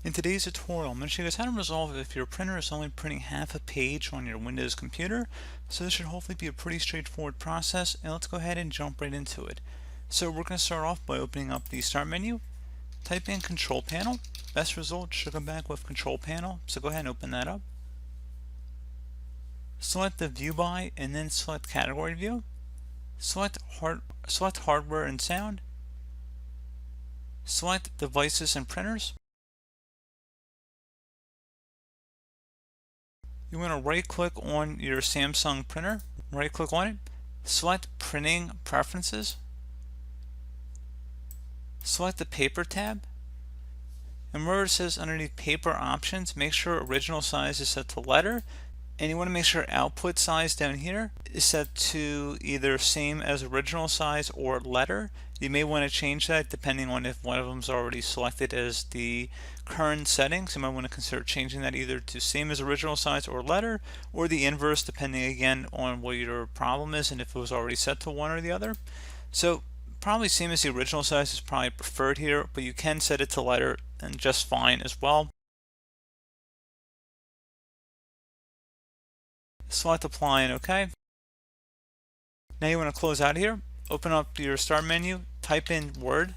In today's tutorial, I'm going to show you guys how to resolve if your printer is only printing half a page on your Windows computer. So this should hopefully be a pretty straightforward process, and let's go ahead and jump right into it. So we're going to start off by opening up the Start menu, type in Control Panel. Best result should come back with Control Panel, so go ahead and open that up. Select the View By and then select Category View. Select Hardware and Sound. Select Devices and Printers. You want to right click on your Samsung printer, right click on it, select Printing Preferences, select the Paper tab, and where it says underneath Paper Options, make sure original size is set to letter, and you want to make sure output size down here is set to either same as original size or letter. You may want to change that depending on if one of them is already selected as the current settings. You might want to consider changing that either to same as original size or letter, or the inverse depending again on what your problem is and if it was already set to one or the other. So probably same as the original size is probably preferred here, but you can set it to letter and just fine as well. Select Apply and OK. Now you want to close out here, open up your Start menu, type in Word.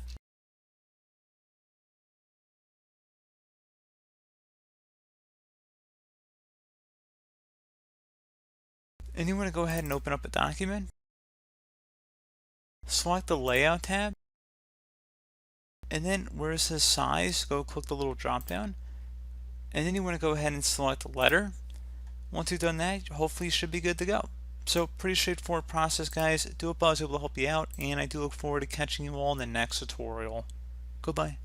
And you want to go ahead and open up a document. Select the Layout tab. And then where it says Size, go click the little drop down. And then you want to go ahead and select Letter. Once you've done that, hopefully you should be good to go. So pretty straightforward process, guys. I do hope I was able to help you out, and I do look forward to catching you all in the next tutorial. Goodbye.